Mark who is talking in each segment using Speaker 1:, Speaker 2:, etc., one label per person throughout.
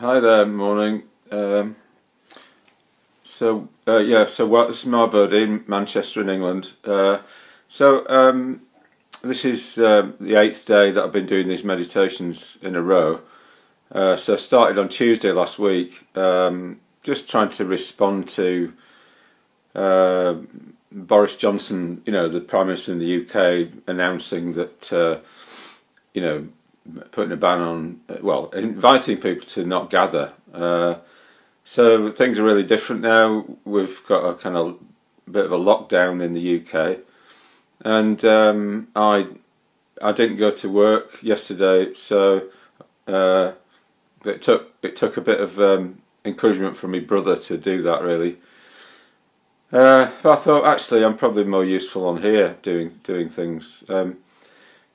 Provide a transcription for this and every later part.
Speaker 1: Hi there, morning. This is my birthday in Manchester in England. This is the 8th day that I've been doing these meditations in a row. So I started on Tuesday last week, just trying to respond to Boris Johnson, the Prime Minister in the UK, announcing that, putting a ban on, inviting people to not gather. So things are really different now. We've got a kind of bit of a lockdown in the UK, and I didn't go to work yesterday, so it took a bit of encouragement from my brother to do that, really. I thought actually I'm probably more useful on here doing things.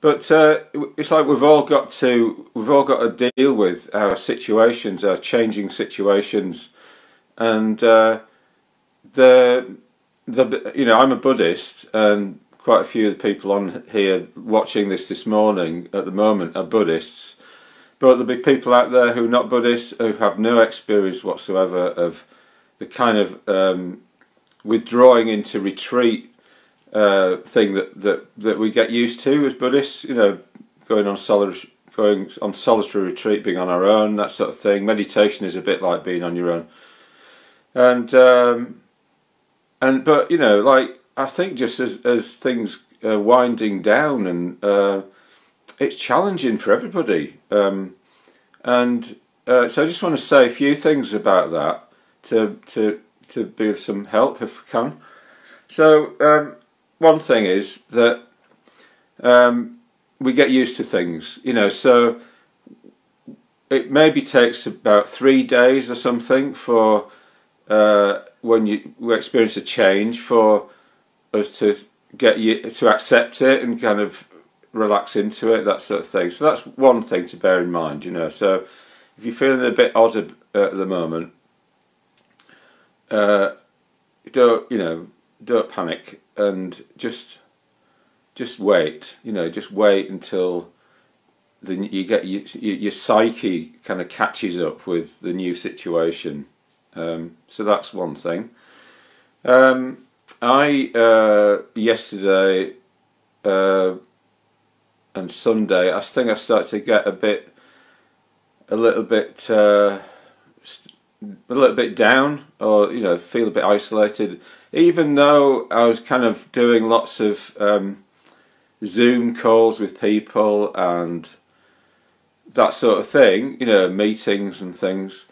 Speaker 1: But it's like we've all got to deal with our situations, our changing situations, and I'm a Buddhist, and quite a few of the people on here watching this morning at the moment are Buddhists. But there'll be people out there who are not Buddhists, who have no experience whatsoever of the kind of withdrawing into retreat thing that we get used to as Buddhists, going on solitary retreat, being on our own, that sort of thing. Meditation is a bit like being on your own, but I think just as things are winding down, and it's challenging for everybody, so I just want to say a few things about that to be of some help if we can. So one thing is that we get used to things, so it maybe takes about 3 days or something for when we experience a change for us to to accept it and kind of relax into it, that sort of thing. So that's one thing to bear in mind, So if you're feeling a bit odd at the moment, don't panic, and just wait. Just wait until you get your psyche kind of catches up with the new situation. So that's one thing. Yesterday and Sunday, I think I started to get a little bit down, or feel a bit isolated, even though I was kind of doing lots of Zoom calls with people and that sort of thing, meetings and things.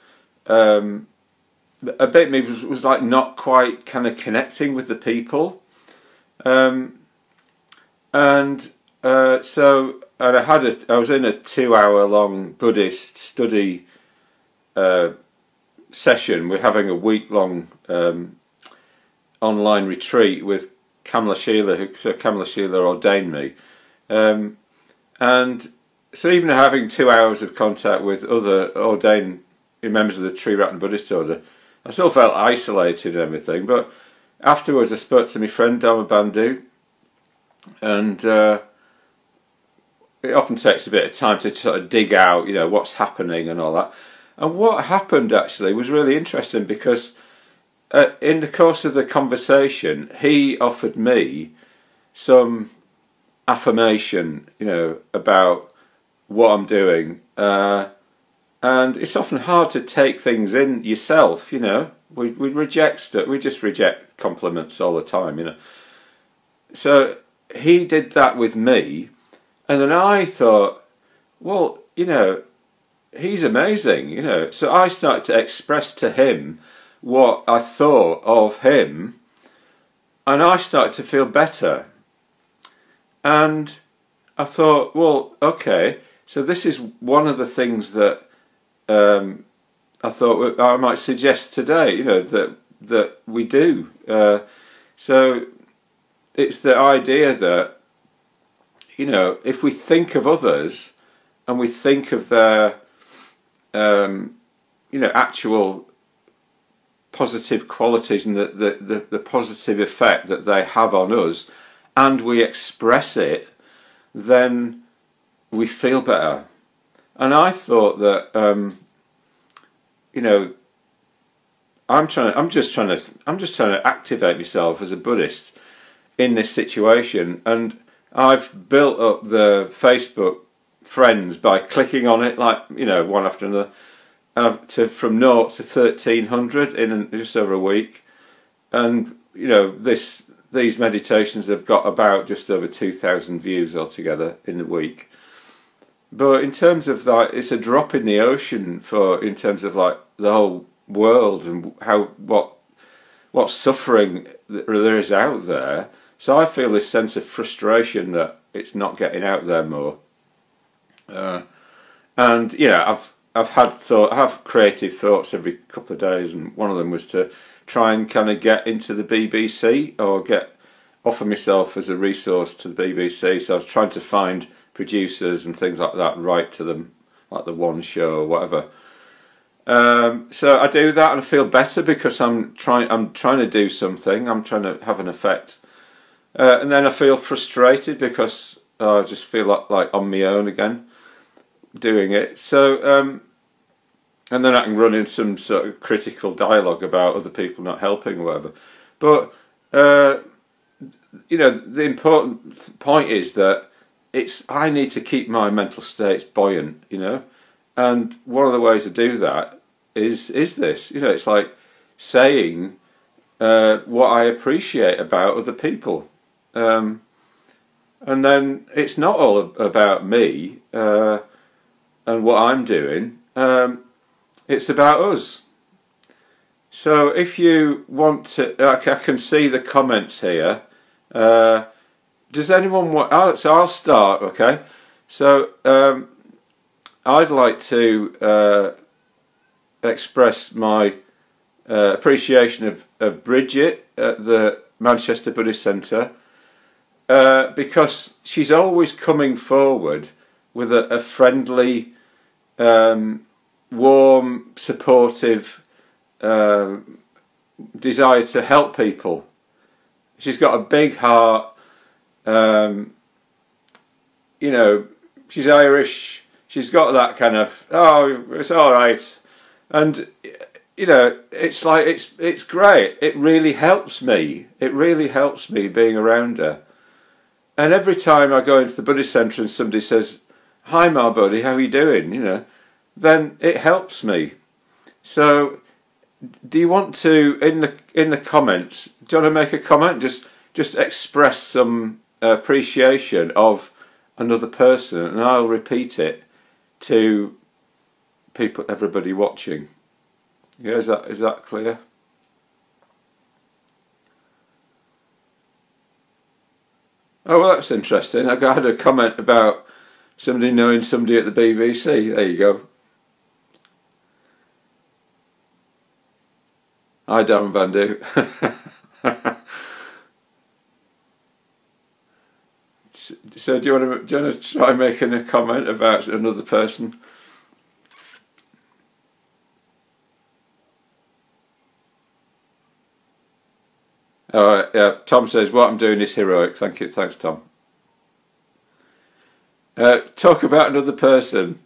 Speaker 1: A bit maybe was like not quite kind of connecting with the people, and I was in a 2-hour-long Buddhist study session. We're having a week-long online retreat with Kamala Sheila, Kamala Sheila ordained me, and so even having 2 hours of contact with other ordained members of the Tree Rattan Buddhist order, I still felt isolated and everything. But afterwards I spoke to my friend Bardo, and it often takes a bit of time to sort of dig out, what's happening and all that. And what happened actually was really interesting, because in the course of the conversation, he offered me some affirmation, about what I'm doing. And it's often hard to take things in yourself, We reject stuff. We just reject compliments all the time, So he did that with me, and then I thought, well, he's amazing, So I started to express to him what I thought of him, and I started to feel better. And I thought, well, okay, so this is one of the things that I thought I might suggest today, that we do. So it's the idea that, if we think of others and we think of their, actual positive qualities and the positive effect that they have on us, and we express it, then we feel better. And I thought that you know, I'm just trying to activate myself as a Buddhist in this situation, and I've built up the Facebook friends by clicking on it, like, you know, one after another, from 0 to 1,300 in just over a week, and you know, these meditations have got about just over 2,000 views altogether in the week. But in terms of that, it's a drop in the ocean in terms of like the whole world and what suffering there is out there. So I feel this sense of frustration that it's not getting out there more. And yeah, I have creative thoughts every couple of days, and one of them was to try and kind of get into the BBC, or offer myself as a resource to the BBC. So I was trying to find producers and things like that, write to them, like the One Show or whatever. So I do that and I feel better because I'm trying to do something. I'm trying to have an effect, and then I feel frustrated because I just feel like on my own again doing it. So and then I can run in some sort of critical dialogue about other people not helping or whatever. But you know, the important point is that I need to keep my mental states buoyant, you know, and one of the ways to do that is this, you know, it's like saying what I appreciate about other people, and then it's not all about me and what I'm doing. It's about us. So if you want to, I can see the comments here. Does anyone want? So I'll start. Okay. So I'd like to express my appreciation of Bridget at the Manchester Buddhist Centre, because she's always coming forward with a friendly, warm, supportive desire to help people. She's got a big heart. You know, she's Irish. She's got that kind of, oh, it's all right, and you know, it's like it's great. It really helps me. It really helps me being around her. And every time I go into the Buddhist Centre and somebody says, "Hi, my buddy, how are you doing?" You know, then it helps me. So, do you want to, in the comments, do you want to make a comment? Just express some appreciation of another person, and I'll repeat it to everybody watching. Yeah, is that clear? Oh, well, that's interesting. I had a comment about somebody knowing somebody at the BBC. There you go. Hi, Darren Bandu. So do you want to try making a comment about another person? All right, yeah. Tom says, what I'm doing is heroic. Thank you. Thanks, Tom. Talk about another person.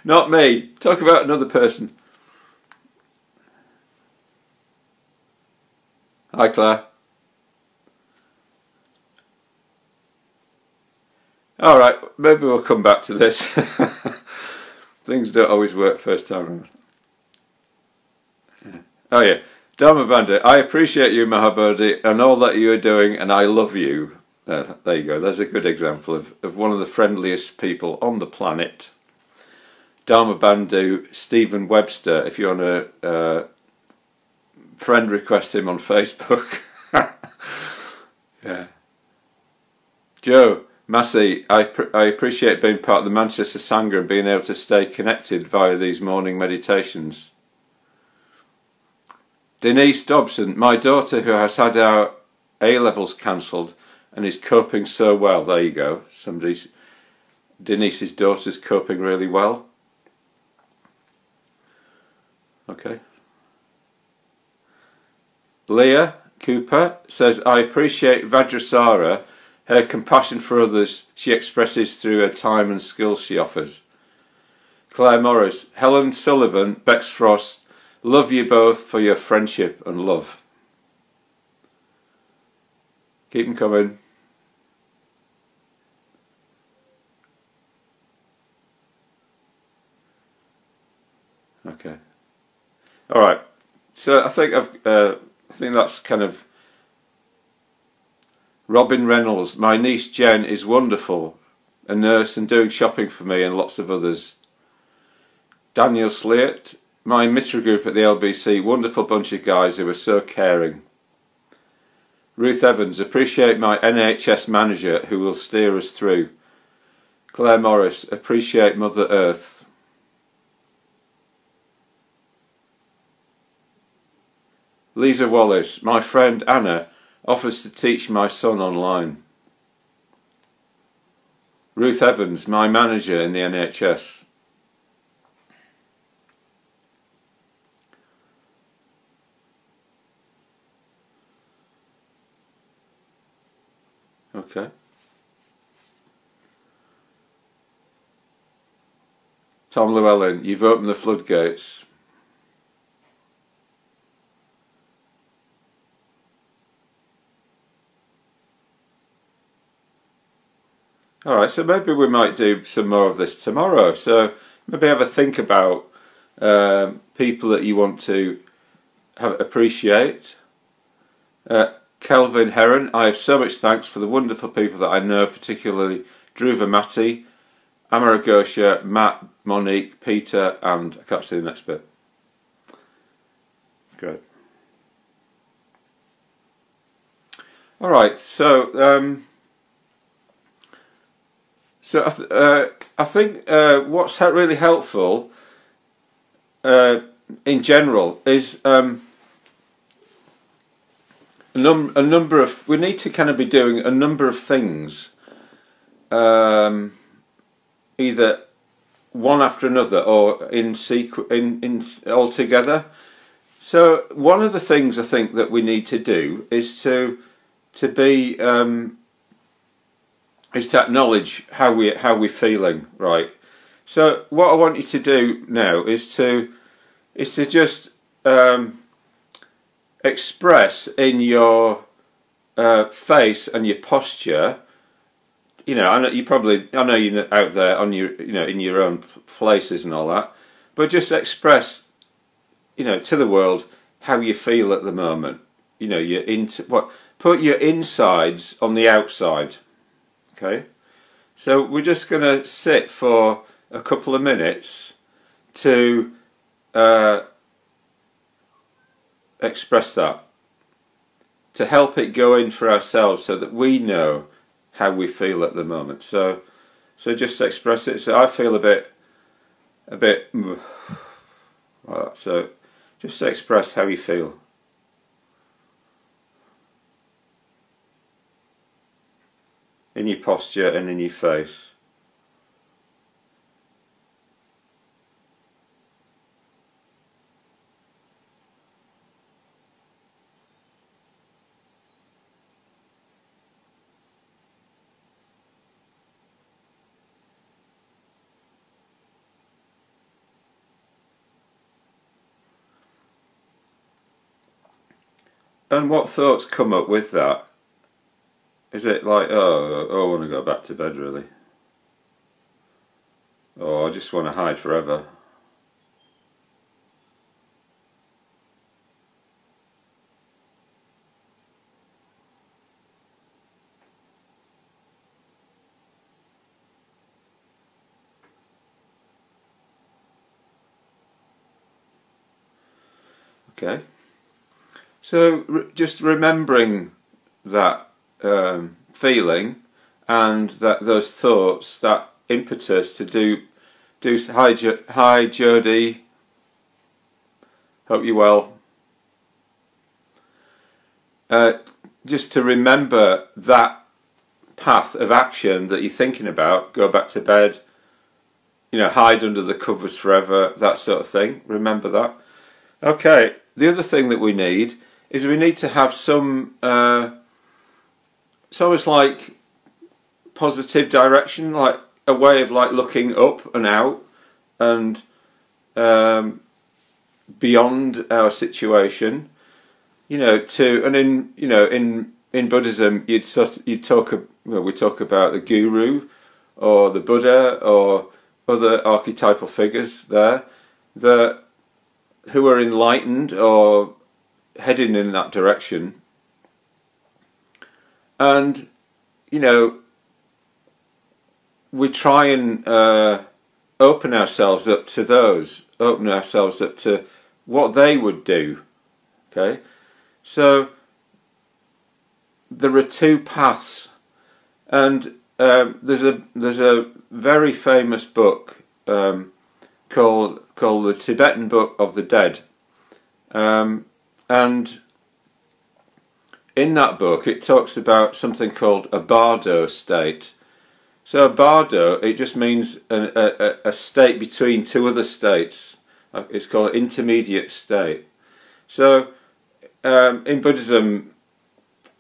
Speaker 1: Not me. Talk about another person. Hi, Claire. All right, maybe we'll come back to this. Things don't always work first time around. Yeah. Oh yeah, Dharma Bandit, I appreciate you, Mahabodhi, and all that you are doing, and I love you. There you go, there's a good example of one of the friendliest people on the planet. Dharma Bandhu, Stephen Webster, if you want to friend request him on Facebook. Yeah. Joe, Massey, I appreciate being part of the Manchester Sangha and being able to stay connected via these morning meditations. Denise Dobson, my daughter who has had our A-levels cancelled and is coping so well. There you go. Denise's daughter's coping really well. Okay. Leah Cooper says, I appreciate Vajrasara, her compassion for others she expresses through her time and skills she offers. Claire Morris, Helen Sullivan, Bex Frost, love you both for your friendship and love. Keep them coming. Okay. All right. So I think I think that's kind of. Robin Reynolds, my niece Jen is wonderful, a nurse and doing shopping for me and lots of others. Daniel Sleart, my Mitra group at the LBC, wonderful bunch of guys who are so caring. Ruth Evans, appreciate my NHS manager who will steer us through. Claire Morris, appreciate Mother Earth. Lisa Wallace, my friend Anna offers to teach my son online. Ruth Evans, my manager in the NHS. Okay. Tom Llewellyn, you've opened the floodgates. Alright, so maybe we might do some more of this tomorrow. So maybe have a think about people that you want to appreciate. Kelvin Heron, I have so much thanks for the wonderful people that I know, particularly Dhruva Mati, Amaragosha, Matt, Monique, Peter, and I can't see the next bit. Great. Alright, so I think what's really helpful in general is a number of, we need to kind of be doing a number of things, either one after another or in all together. So one of the things I think that we need to do is to acknowledge how we're feeling, right? So what I want you to do now is to just express in your face and your posture. You know, I know you're out there on your, in your own places and all that, but just express, to the world how you feel at the moment. Put your insides on the outside. Okay, so we're just going to sit for a couple of minutes to express that, to help it go in for ourselves so that we know how we feel at the moment. So just express it. So I feel a bit like that. So just express how you feel. In your posture and in your face. And what thoughts come up with that? Is it like, oh, I want to go back to bed really? Or I just want to hide forever? Okay. So just remembering that feeling and those thoughts, that impetus to do. Hi Jodie, hope you're well. Just to remember that path of action that you're thinking about. Go back to bed. Hide under the covers forever. That sort of thing. Remember that. Okay. The other thing that we need is we need to have some. It's almost like positive direction, like a way of like looking up and out, and beyond our situation, you know, and in Buddhism we talk about the guru or the Buddha or other archetypal figures there that who are enlightened or heading in that direction, and you know, we try and open ourselves up to what they would do. Okay, so there are two paths, and there's a very famous book called the Tibetan Book of the Dead, and in that book it talks about something called a Bardo state. So a Bardo, it just means a state between two other states. It's called intermediate state. So in Buddhism,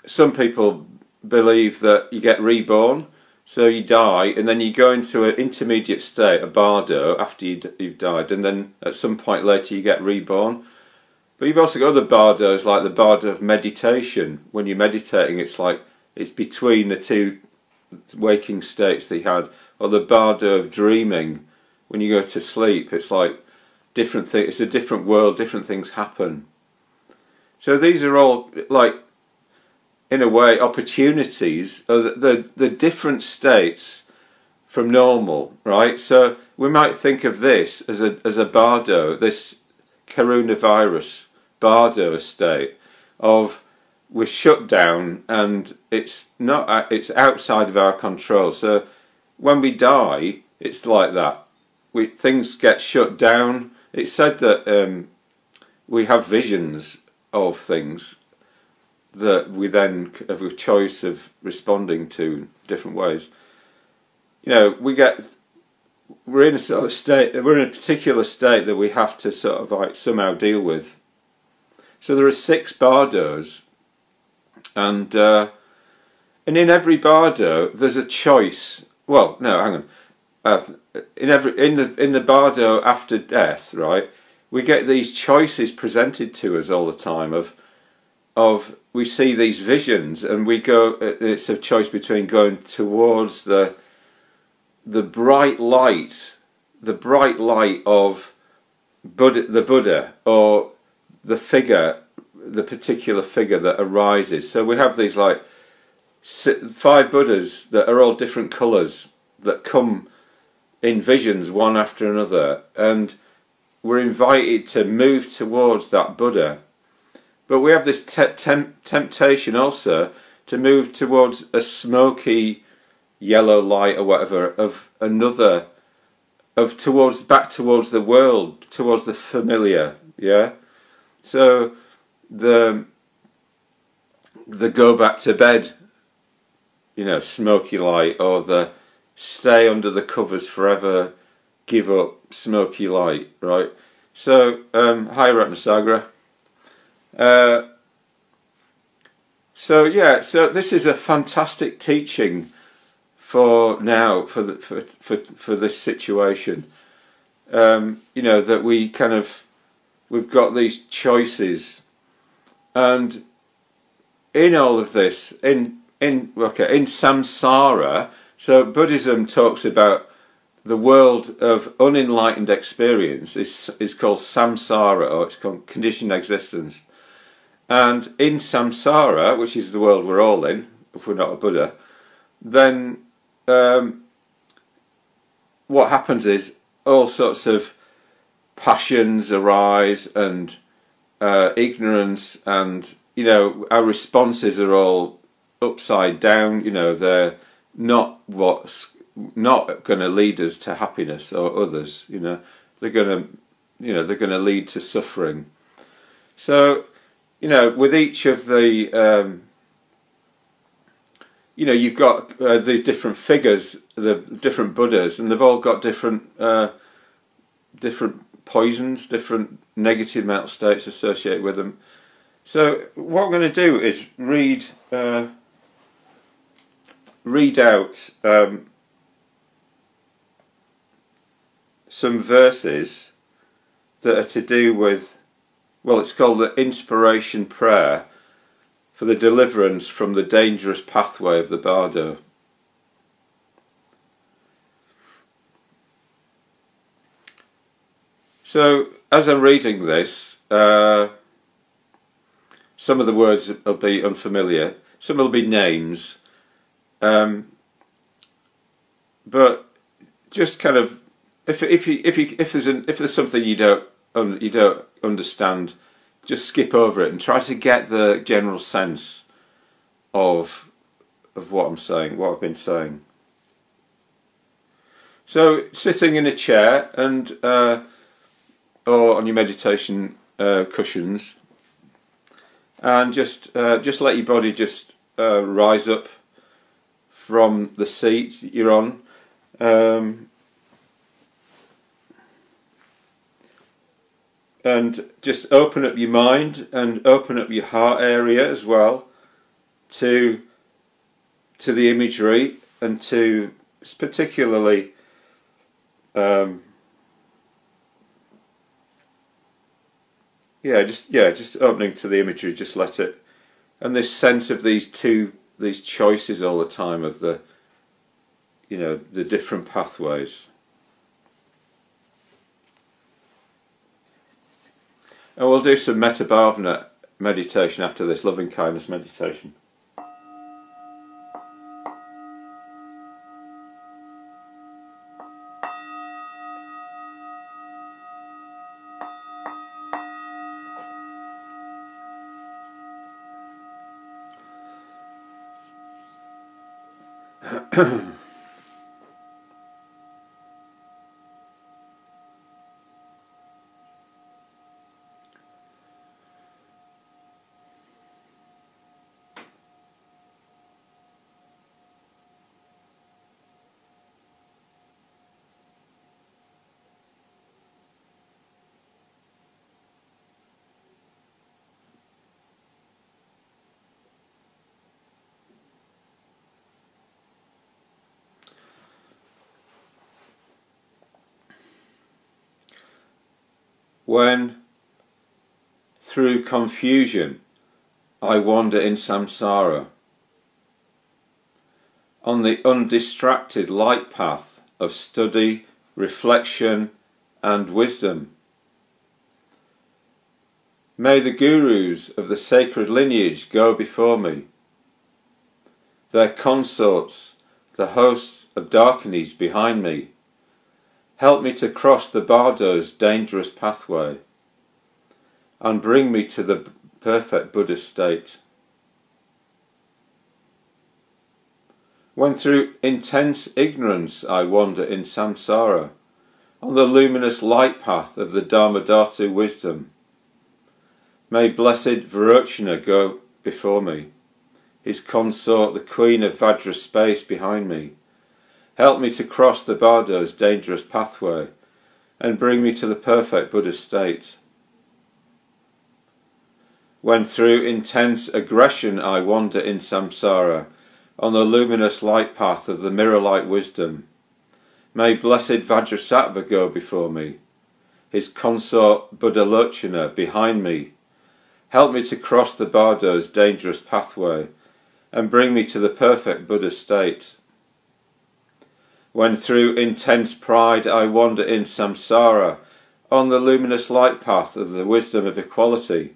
Speaker 1: some people believe that you get reborn, so you die and then you go into an intermediate state, a Bardo, after you've died, and then at some point later you get reborn. But you've also got other Bardos, like the Bardo of meditation. When you're meditating, it's like it's between the two waking states that you had, or the Bardo of dreaming. When you go to sleep, it's like different things. It's a different world. Different things happen. So these are all, like, in a way, opportunities, the different states from normal, right? So we might think of this as a Bardo, this coronavirus Bardo state of we're shut down and it's outside of our control. So when we die, it's like that. Things get shut down. It's said that we have visions of things that we then have a choice of responding to different ways. You know, we're in a sort of state, we're in a particular state that we have to sort of like somehow deal with. So there are 6 Bardos, and in every Bardo there's a choice. Well, no, hang on. In the Bardo after death, right? We get these choices presented to us all the time of we see these visions, and we go. It's a choice between going towards the bright light of the Buddha, or the particular figure that arises. So we have these like 5 Buddhas that are all different colours that come in visions one after another, and we're invited to move towards that Buddha. But we have this temptation also to move towards a smoky yellow light or whatever of another, back towards the world, towards the familiar. Yeah. So the go back to bed, you know, smoky light, or the stay under the covers forever, give up, smoky light, right? So hi Ratnasagra. So yeah, so this is a fantastic teaching for now, for this situation. You know, that we've got these choices, and in all of this, in samsara. So Buddhism talks about the world of unenlightened experience is called samsara, or it's called conditioned existence. And in samsara, which is the world we're all in, if we're not a Buddha, then what happens is all sorts of passions arise, and ignorance, and you know, our responses are all upside down. You know, they're not going to lead us to happiness or others. You know, they're going to lead to suffering. So, you know, with each of the you know, you've got the different figures, the different Buddhas, and they've all got different poisons, different negative mental states associated with them. So what I'm going to do is read out some verses that are to do with, well, it's called the inspiration prayer for the deliverance from the dangerous pathway of the Bardo. So, as I'm reading this, some of the words will be unfamiliar, some will be names, but just kind of, if there's something you don't understand, just skip over it and try to get the general sense of what I'm saying, what I've been saying. So, sitting in a chair and or on your meditation cushions, and just let your body just rise up from the seat that you're on. And just open up your mind and open up your heart area as well to the imagery, and to particularly just opening to the imagery. Just let it, and this sense of these choices all the time of the different pathways. And we'll do some metta bhavana meditation after this, loving kindness meditation. When, through confusion, I wander in samsara, on the undistracted light path of study, reflection and wisdom, may the gurus of the sacred lineage go before me, their consorts, the hosts of Dakinis behind me. Help me to cross the Bardo's dangerous pathway and bring me to the perfect Buddha state. When through intense ignorance I wander in samsara, on the luminous light path of the Dharmadhatu wisdom, may blessed Varochana go before me, his consort the Queen of Vajra space behind me. Help me to cross the Bardo's dangerous pathway and bring me to the perfect Buddha state. When through intense aggression I wander in samsara, on the luminous light path of the mirror-like wisdom, may blessed Vajrasattva go before me, his consort Buddhalochana behind me. Help me to cross the Bardo's dangerous pathway and bring me to the perfect Buddha state. When through intense pride I wander in samsara, on the luminous light path of the wisdom of equality,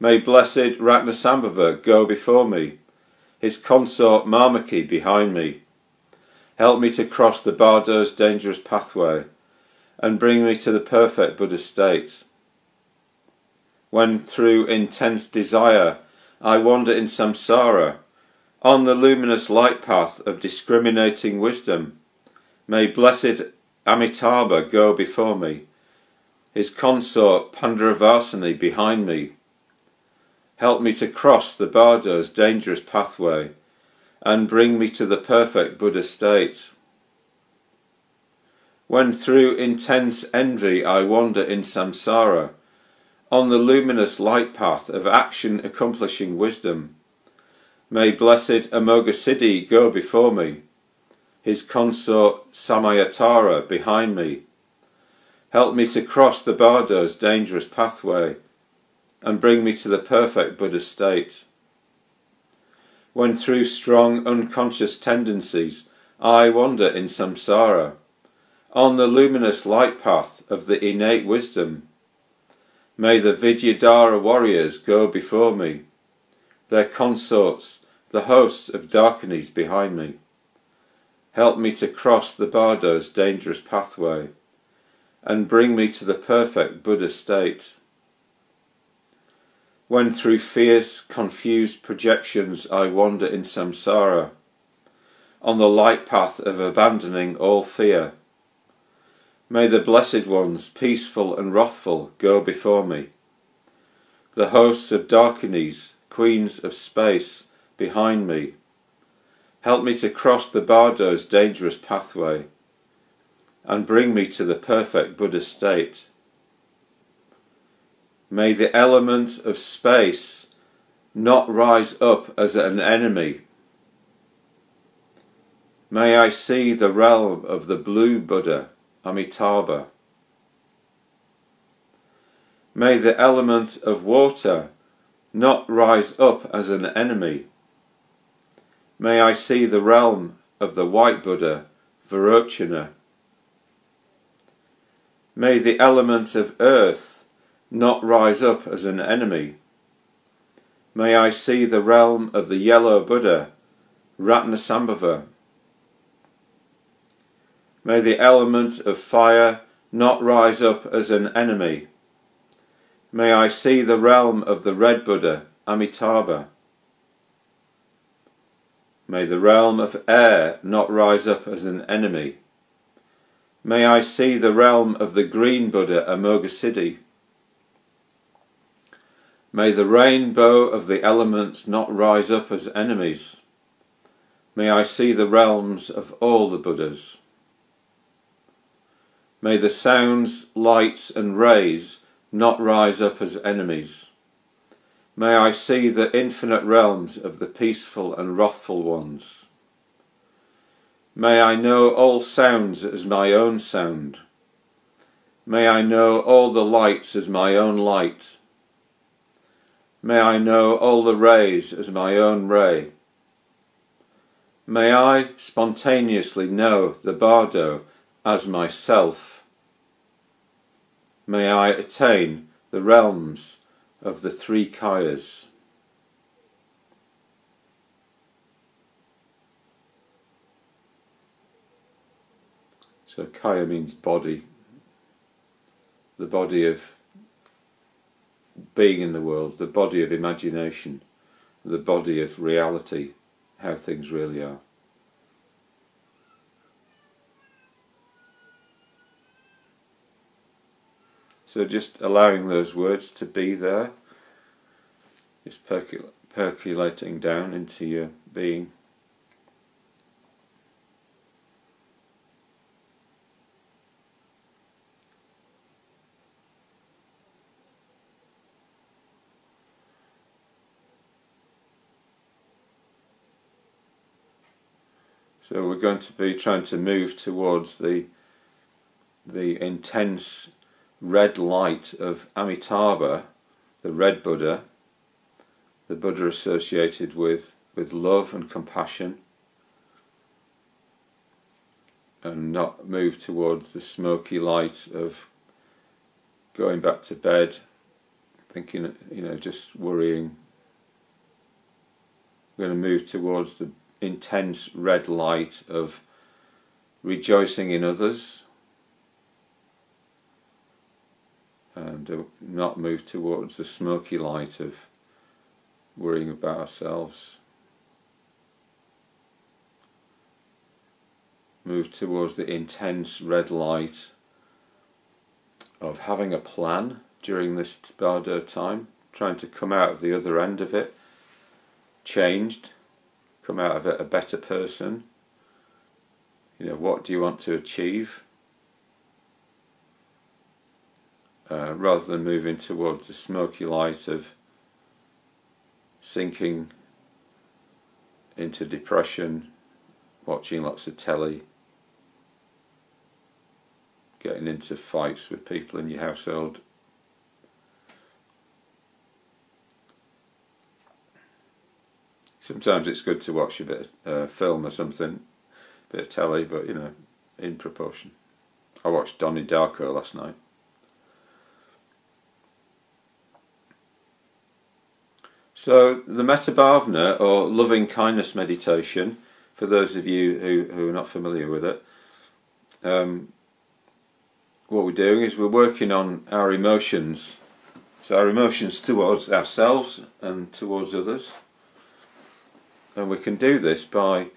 Speaker 1: may blessed Ratnasambhava go before me, his consort Mamaki behind me. Help me to cross the Bardo's dangerous pathway and bring me to the perfect Buddha state. When through intense desire I wander in samsara, on the luminous light path of discriminating wisdom, may blessed Amitabha go before me, his consort Pandaravasini behind me. Help me to cross the Bardo's dangerous pathway and bring me to the perfect Buddha state. When through intense envy I wander in samsara, on the luminous light path of action accomplishing wisdom, may blessed Amoghasiddhi go before me, his consort Samayatara behind me. Help me to cross the Bardo's dangerous pathway and bring me to the perfect Buddha state. When through strong unconscious tendencies I wander in samsara, on the luminous light path of the innate wisdom, may the Vidyadhara warriors go before me, their consorts, the hosts of Dakinis behind me. Help me to cross the Bardo's dangerous pathway and bring me to the perfect Buddha state. When through fierce, confused projections I wander in samsara, on the light path of abandoning all fear, may the Blessed Ones, peaceful and wrathful, go before me, the hosts of Dakinis, queens of space, behind me. Help me to cross the Bardo's dangerous pathway and bring me to the perfect Buddha state. May the element of space not rise up as an enemy. May I see the realm of the blue Buddha, Amitabha. May the element of water not rise up as an enemy. May I see the realm of the white Buddha, Vairocana. May the element of earth not rise up as an enemy. May I see the realm of the yellow Buddha, Ratnasambhava. May the element of fire not rise up as an enemy. May I see the realm of the red Buddha, Amitabha. May the realm of air not rise up as an enemy. May I see the realm of the green Buddha, Amoghasiddhi. May the rainbow of the elements not rise up as enemies. May I see the realms of all the Buddhas. May the sounds, lights and rays not rise up as enemies. May I see the infinite realms of the peaceful and wrathful ones. May I know all sounds as my own sound. May I know all the lights as my own light. May I know all the rays as my own ray. May I spontaneously know the Bardo as myself. May I attain the realms of the three Kayas. So Kaya means body, the body of being in the world, the body of imagination, the body of reality, how things really are. So just allowing those words to be there, just percolating down into your being. So we're going to be trying to move towards the intense red light of Amitabha, the red Buddha, the Buddha associated with love and compassion, and not move towards the smoky light of going back to bed, thinking, just worrying. We're going to move towards the intense red light of rejoicing in others, and not move towards the smoky light of worrying about ourselves. Move towards the intense red light of having a plan during this Bardo time, trying to come out of the other end of it changed, come out of it a better person. What do you want to achieve? Rather than moving towards the smoky light of sinking into depression, watching lots of telly, getting into fights with people in your household. Sometimes it's good to watch a bit of film or something, a bit of telly, but you know, in proportion. I watched Donnie Darko last night. So the Metta Bhavana, or loving kindness meditation, for those of you who are not familiar with it, what we're doing is we're working on our emotions. So our emotions towards ourselves and towards others. And we can do this by,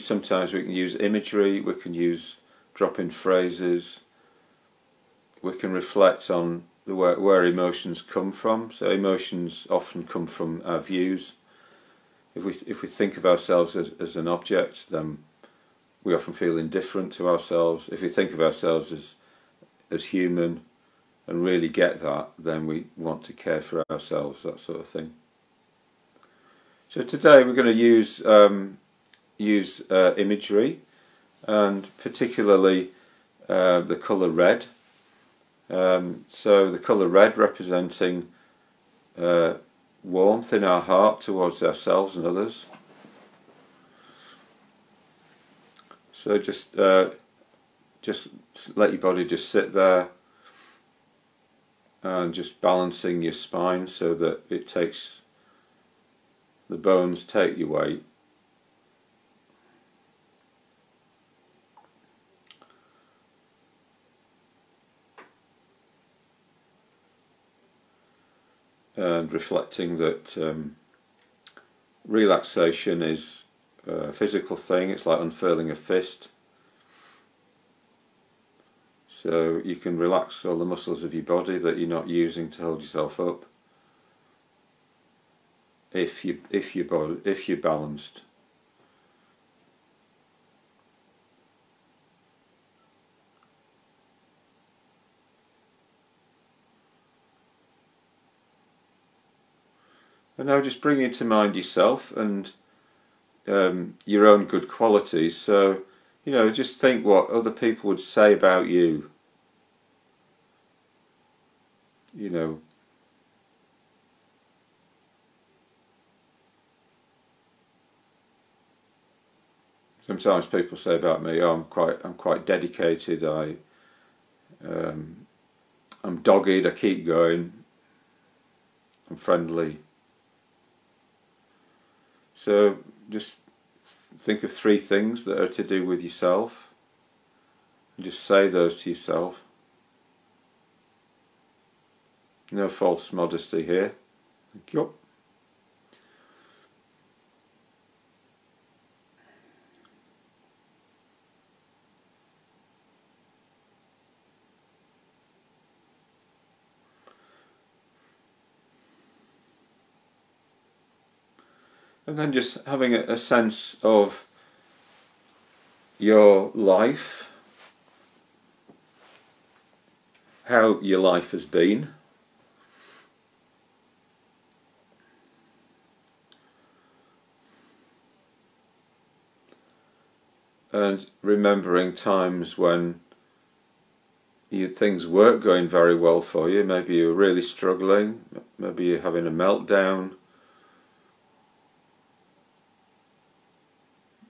Speaker 1: sometimes we can use imagery, we can use drop-in phrases, we can reflect on where emotions come from. So emotions often come from our views. If we think of ourselves as an object, then we often feel indifferent to ourselves. If we think of ourselves as human and really get that, then we want to care for ourselves, that sort of thing. So today we're going to use imagery, and particularly the colour red. So the colour red representing warmth in our heart towards ourselves and others. So just let your body just sit there, and just balancing your spine so that the bones take your weight. And reflecting that relaxation is a physical thing. It's like unfurling a fist. So you can relax all the muscles of your body that you're not using to hold yourself up, if you're balanced. And now just bring to mind yourself and your own good qualities. So, you know, just think what other people would say about you. You know, sometimes people say about me, "Oh, I'm quite dedicated. I'm dogged. I keep going. I'm friendly." So just think of 3 things that are to do with yourself, and just say those to yourself. No false modesty here. Thank you. And then just having a sense of your life, how your life has been. And remembering times when things weren't going very well for you. Maybe you're really struggling, maybe you're having a meltdown,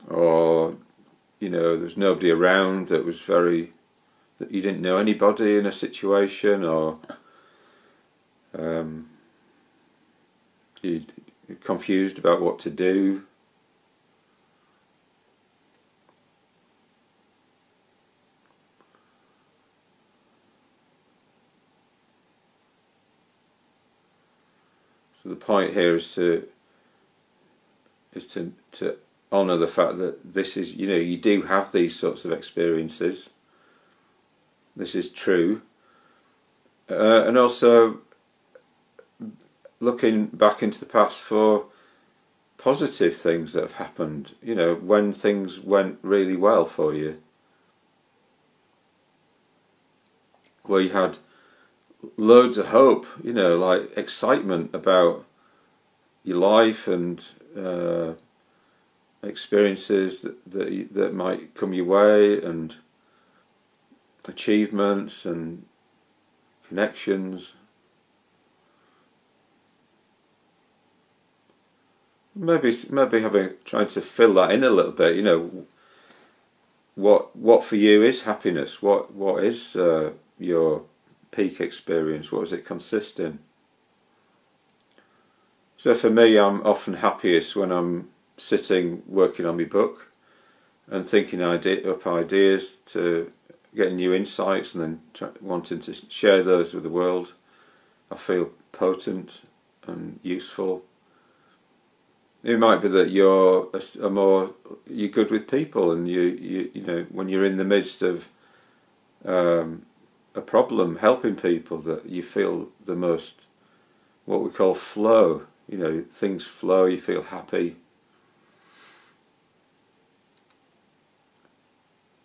Speaker 1: or you know, there's nobody around that you didn't know anybody in a situation, or you're confused about what to do. So the point here is to honour the fact that this is, you know, you do have these sorts of experiences. This is true, and also looking back into the past for positive things that have happened. You know, when things went really well for you, where you had loads of hope, you know, like excitement about your life and experiences that might come your way, and achievements and connections. Maybe trying to fill that in a little bit. You know, what for you is happiness? What is your peak experience? What does it consist in? So for me, I'm often happiest when I'm sitting working on my book and thinking up ideas, to getting new insights, and then wanting to share those with the world. I feel potent and useful. It might be that you're good with people, and you know, when you're in the midst of a problem, helping people, that you feel the most, what we call flow. You know, things flow, you feel happy.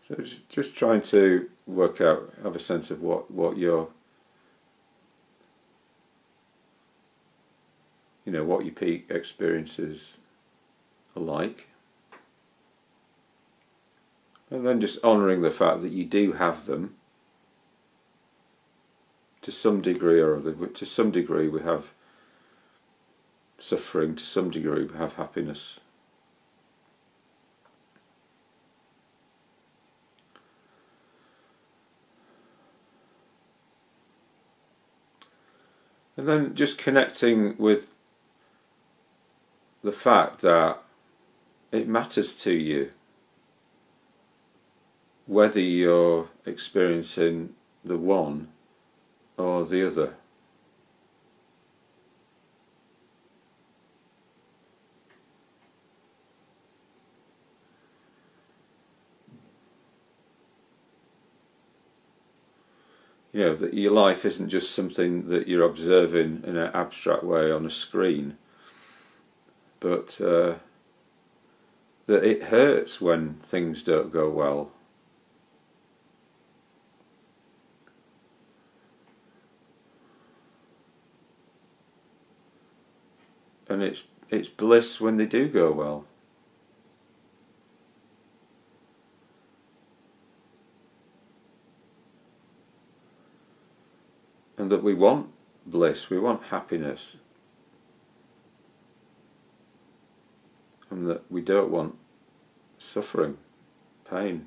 Speaker 1: So just trying to work out, have a sense of what your, you know, what your peak experiences are like. And then just honouring the fact that you do have them to some degree or other. To some degree we have suffering, to some degree we have happiness. And then just connecting with the fact that it matters to you whether you're experiencing the one or the other. You know, that your life isn't just something that you're observing in an abstract way on a screen, but that it hurts when things don't go well. And it's bliss when they do go well. And that we want bliss, we want happiness, and that we don't want suffering, pain.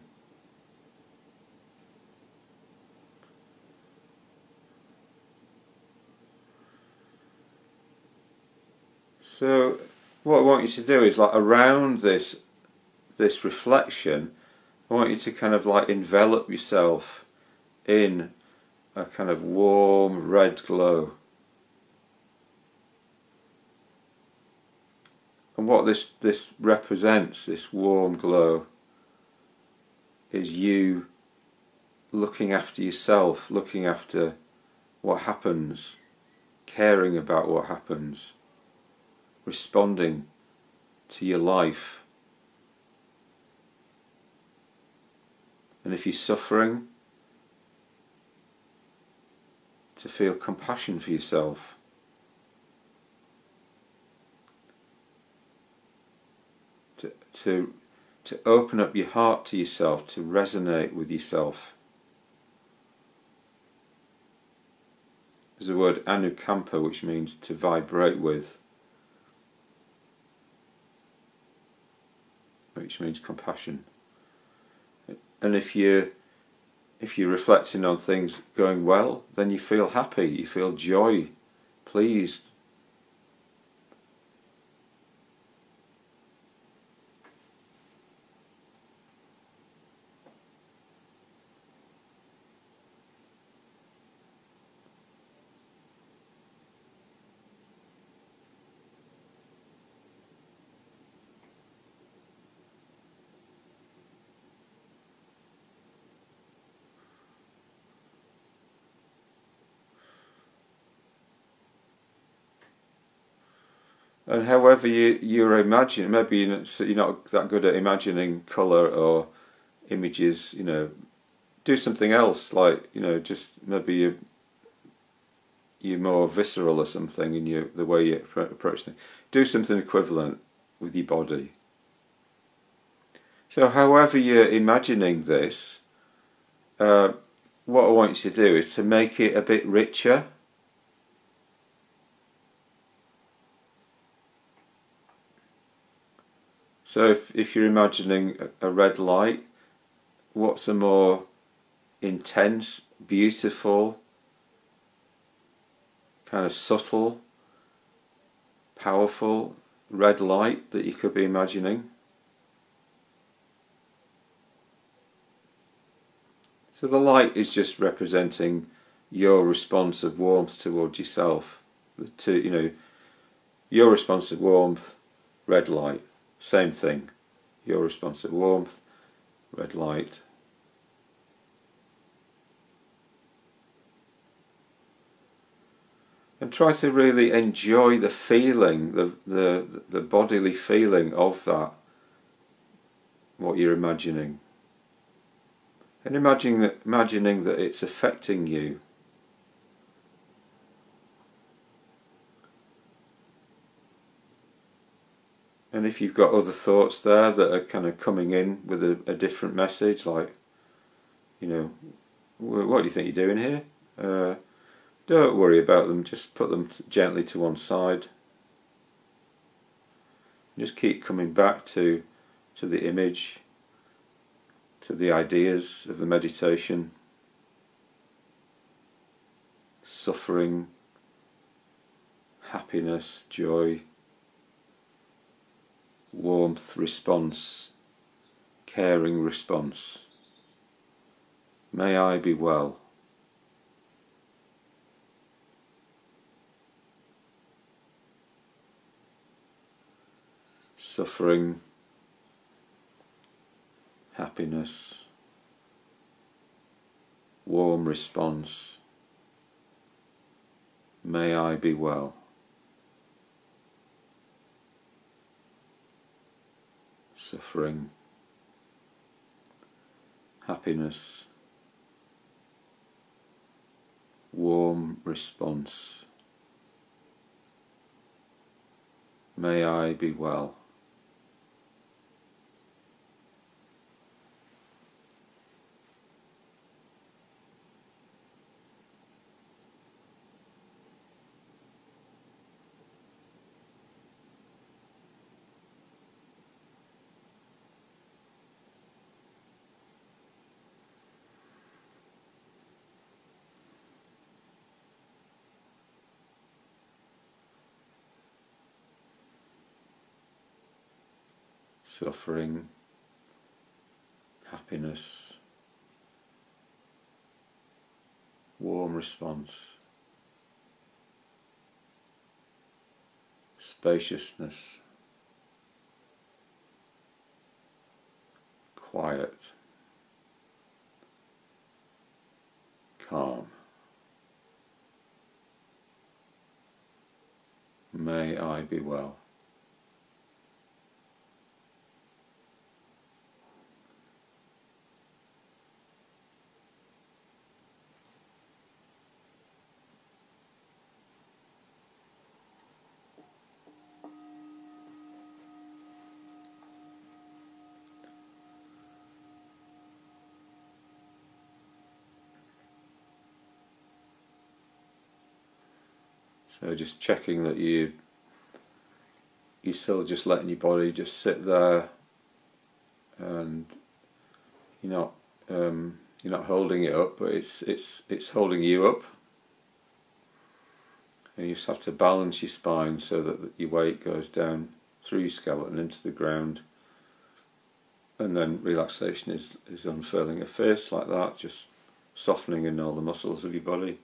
Speaker 1: So what I want you to do is, like, around this reflection, I want you to kind of like envelop yourself in a kind of warm red glow. And what this represents, this warm glow, is you looking after yourself, looking after what happens, caring about what happens, responding to your life. And if you're suffering, to feel compassion for yourself. To open up your heart to yourself, to resonate with yourself. There's a word anukampa, which means to vibrate with, which means compassion. And if you're reflecting on things going well, then you feel happy, you feel joy, pleased. And however you're imagining, maybe you're not that good at imagining colour or images, you know, do something else, like, you know, just maybe you're more visceral or something in the way you approach things. Do something equivalent with your body. So however you're imagining this, what I want you to do is to make it a bit richer. So if you're imagining a red light, what's a more intense, beautiful, kind of subtle, powerful red light that you could be imagining? So the light is just representing your response of warmth towards yourself. Your response of warmth, red light. Same thing. Your response of warmth, red light. And try to really enjoy the feeling, the bodily feeling of that, what you're imagining. And imagining that it's affecting you. And if you've got other thoughts there that are kind of coming in with a different message, like, what do you think you're doing here? Don't worry about them, just put them gently to one side. Just keep coming back to the image, to the ideas of the meditation. Suffering, happiness, joy, warmth response, caring response. May I be well. Suffering, happiness, warm response. May I be well. Suffering, happiness, warm response. May I be well. Suffering, happiness, warm response, spaciousness, quiet, calm. May I be well. So just checking that you're still just letting your body just sit there, and you're not holding it up, but it's holding you up. And you just have to balance your spine so that your weight goes down through your skeleton into the ground, and then relaxation is unfurling a fist like that, just softening in all the muscles of your body.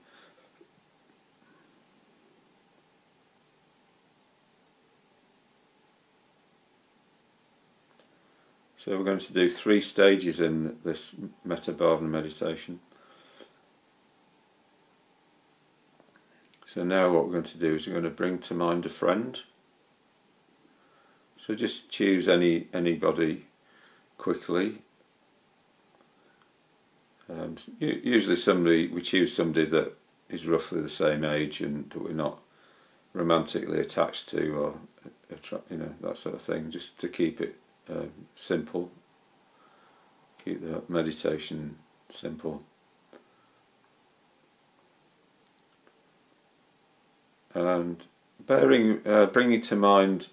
Speaker 1: So we're going to do 3 stages in this Metta Bhavana meditation. So now what we're going to do is we're going to bring to mind a friend. So just choose anybody quickly. Usually we choose somebody that is roughly the same age and that we're not romantically attached to, or that sort of thing, just to keep it simple, keep the meditation simple. and bringing to mind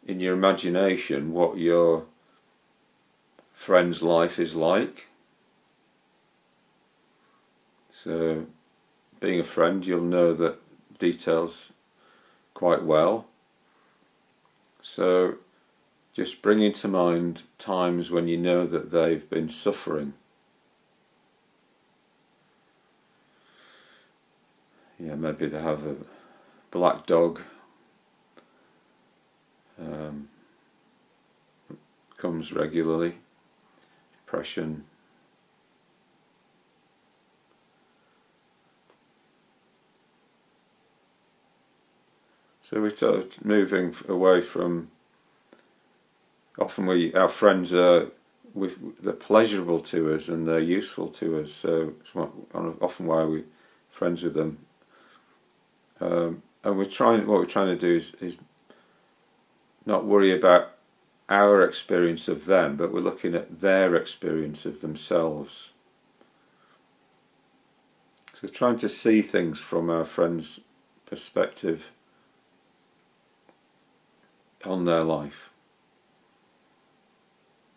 Speaker 1: in your imagination what your friend's life is like. So, being a friend, you'll know the details quite well. So, just bringing to mind times when you know that they've been suffering. Yeah, maybe they have a black dog. Comes regularly. Depression. So we're sort of moving away from. Often our friends are they're pleasurable to us and they're useful to us. So it's often why we're friends with them. And what we're trying to do is not worry about our experience of them, but we're looking at their experience of themselves. So trying to see things from our friends' perspective on their life,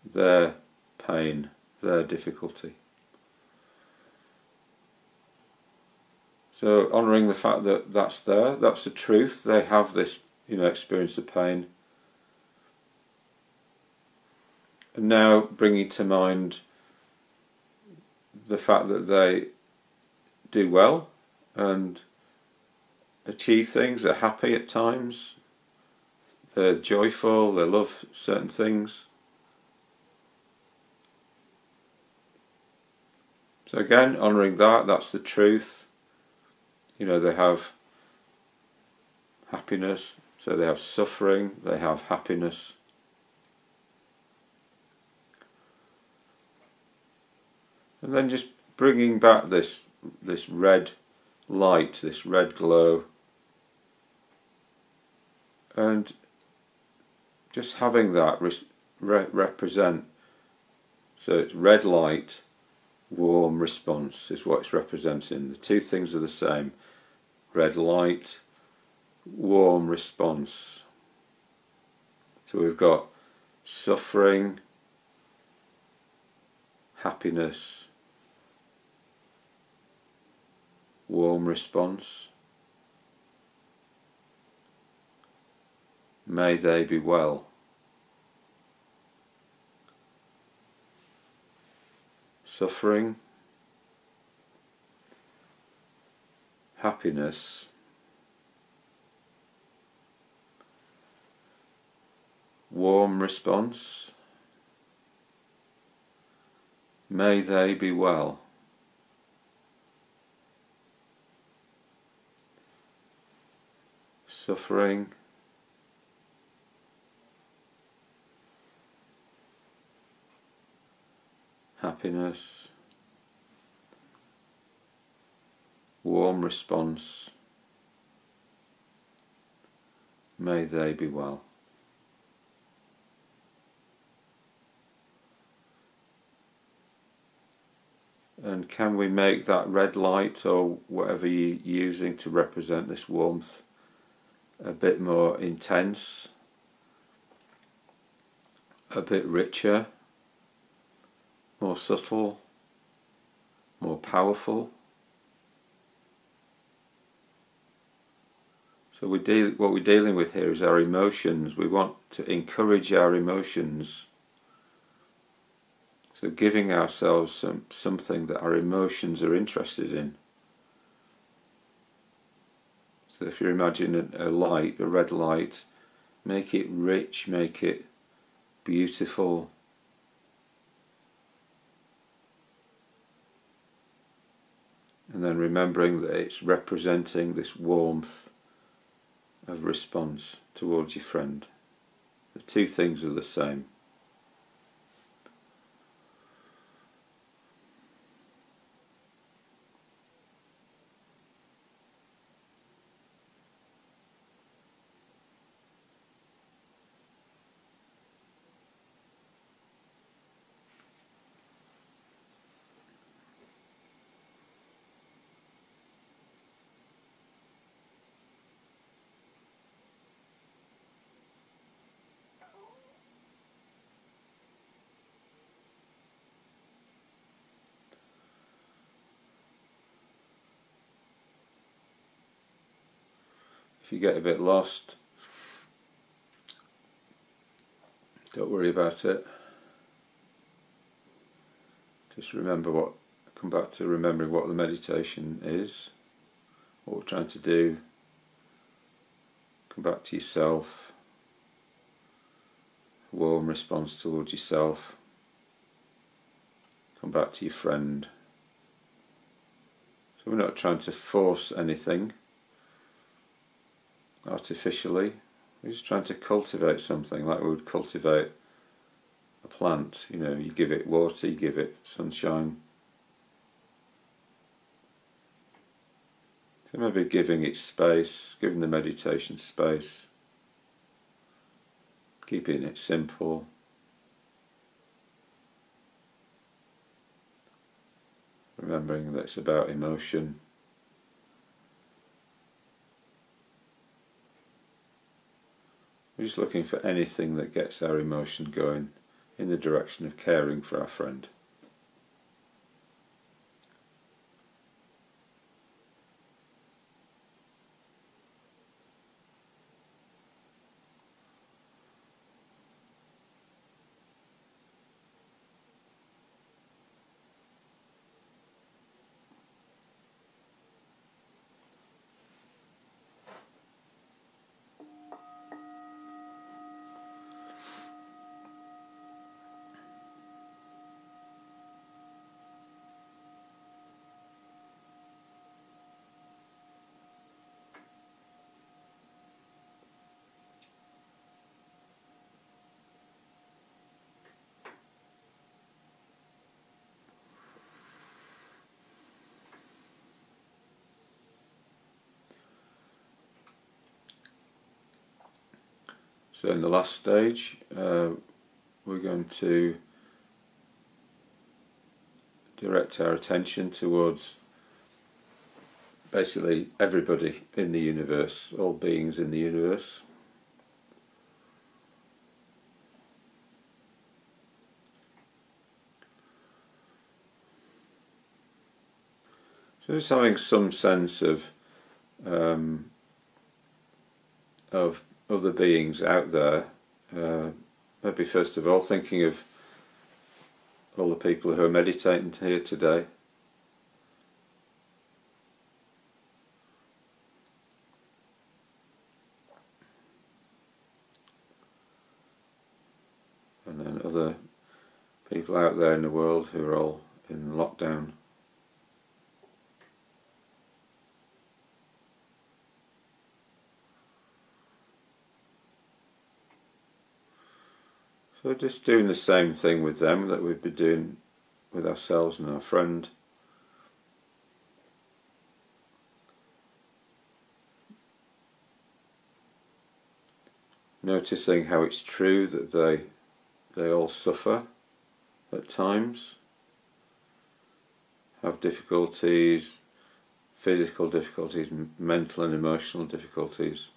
Speaker 1: their pain, their difficulty. So honouring the fact that that's the truth, they have this, experience of pain. And now bringing to mind the fact that they do well and achieve things, are happy at times, they're joyful, they love certain things. So again, honouring that's the truth. They have happiness, so they have suffering, they have happiness. And then just bringing back this red light, this red glow, and just having that represent. So it's red light, warm response is what it's representing. The two things are the same. Red light, warm response. So we've got suffering, happiness, warm response. May they be well. Suffering, happiness, warm response. May they be well. Suffering, happiness, warm response. May they be well. And can we make that red light, or whatever you're using to represent this warmth, a bit more intense, a bit richer, more subtle, more powerful? So what we're dealing with here is our emotions. We want to encourage our emotions. So giving ourselves something that our emotions are interested in. So if you imagine a light, a red light, make it rich, make it beautiful. And then remembering that it's representing this warmth of response towards your friend. The two things are the same. if you get a bit lost, don't worry about it. Just remember come back to remembering what the meditation is, what we're trying to do. Come back to yourself, a warm response towards yourself. Come back to your friend. So we're not trying to force anything artificially. We're just trying to cultivate something like we would cultivate a plant. You know, you give it water, you give it sunshine. So maybe giving it space, giving the meditation space, keeping it simple. Remembering that it's about emotion. We're just looking for anything that gets our emotion going in the direction of caring for our friend. So in the last stage, we're going to direct our attention towards basically everybody in the universe, all beings in the universe. So just having some sense of other beings out there. Maybe first of all thinking of all the people who are meditating here today. And then other people out there in the world who are all in lockdown. So just doing the same thing with them that we've been doing with ourselves and our friend. Noticing how it's true that they all suffer at times, have difficulties, physical difficulties, mental and emotional difficulties.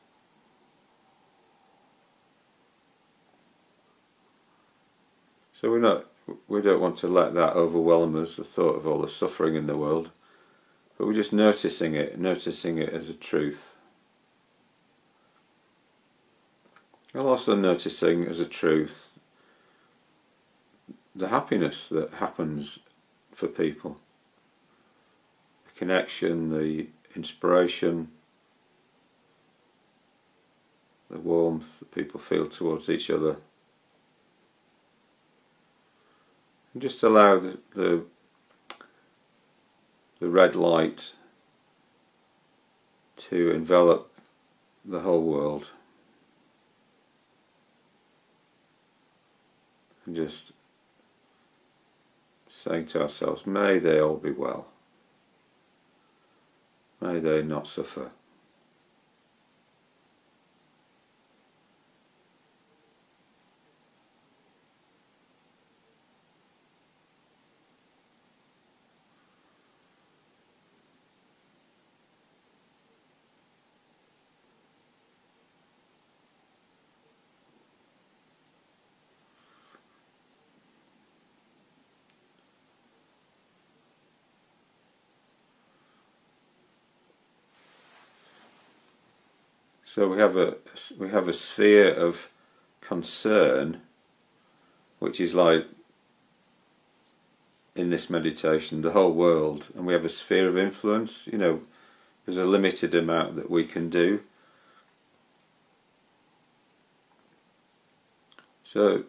Speaker 1: So we don't want to let that overwhelm us, the thought of all the suffering in the world, but we're just noticing it as a truth. And also noticing as a truth the happiness that happens for people, the connection, the inspiration, the warmth that people feel towards each other. And just allow the red light to envelop the whole world. And just saying to ourselves, may they all be well. May they not suffer. So we have a sphere of concern, which is like, in this meditation, the whole world, and we have a sphere of influence. You know, there's a limited amount that we can do. So,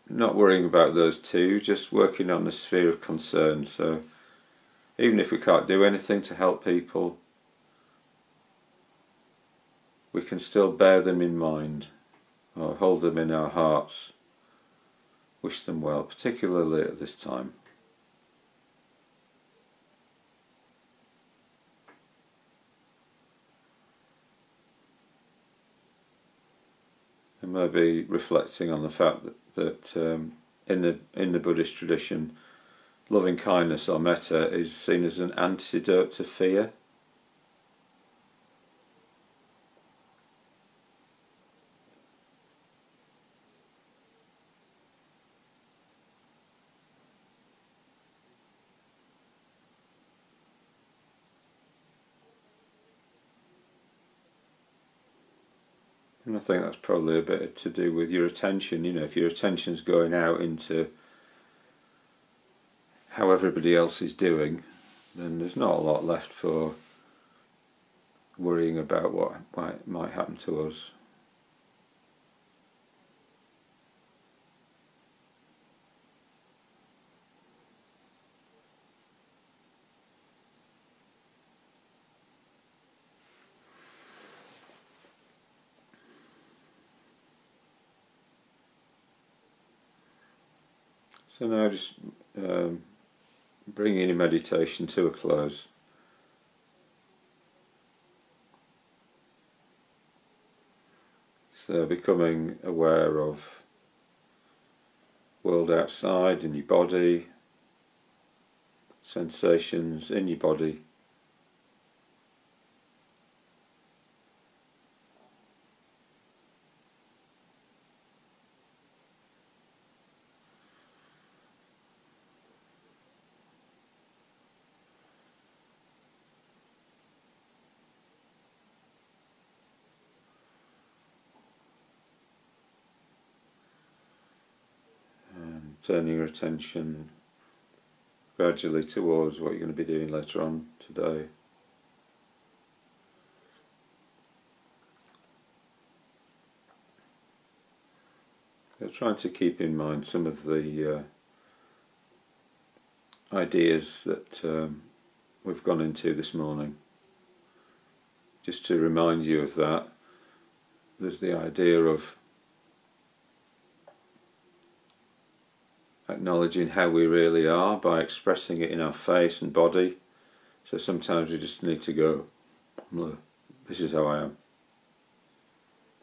Speaker 1: not worrying about those two, just working on the sphere of concern. So, even if we can't do anything to help people, we can still bear them in mind, or hold them in our hearts, wish them well, particularly at this time. And maybe reflecting on the fact that in the Buddhist tradition, loving kindness or metta is seen as an antidote to fear. And I think that's probably a bit to do with your attention. You know, if your attention's going out into how everybody else is doing, then there's not a lot left for worrying about what might happen to us. So now just bringing your meditation to a close. So becoming aware of world outside, in your body, sensations in your body. Turning your attention gradually towards what you're going to be doing later on today. So trying to keep in mind some of the ideas that we've gone into this morning. Just to remind you of that, there's the idea of acknowledging how we really are by expressing it in our face and body. So sometimes we just need to go, look, this is how I am,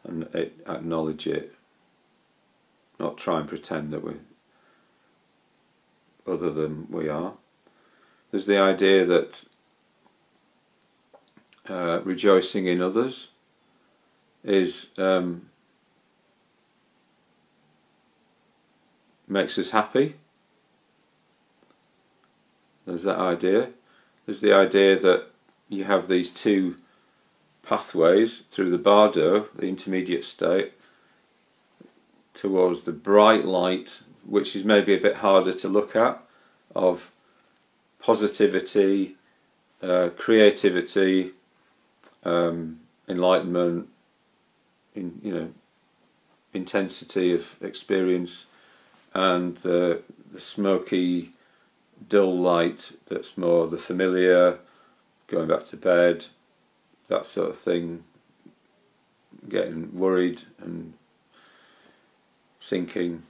Speaker 1: and acknowledge it, not try and pretend that we're other than we are. There's the idea that rejoicing in others is makes us happy. There's that idea. There's the idea that you have these two pathways through the Bardo, the intermediate state, towards the bright light, which is maybe a bit harder to look at, of positivity, creativity, enlightenment, intensity of experience, and the smoky, dull light that's more the familiar, going back to bed, that sort of thing, getting worried and sinking.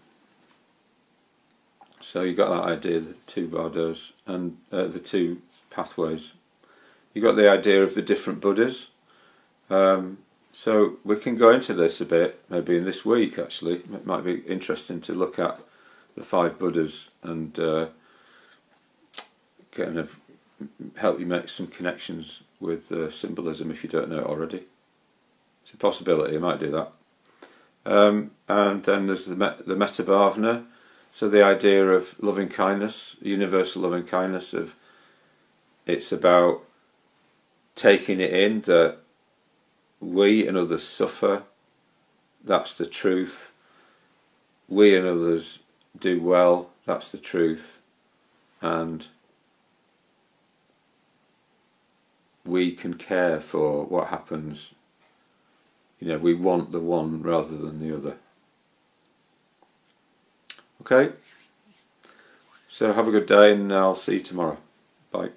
Speaker 1: So you've got that idea, the two Bardos and the two pathways. You've got the idea of the different Buddhas. So we can go into this a bit, maybe in this week actually. It might be interesting to look at the 5 Buddhas and kind of help you make some connections with symbolism if you don't know it already. It's a possibility, I might do that. And then there's the Metta Bhavana, so the idea of loving kindness, universal loving kindness, it's about taking it in that we and others suffer, that's the truth. We and others do well, that's the truth. And we can care for what happens. You know, we want the one rather than the other. Okay, so have a good day and I'll see you tomorrow. Bye.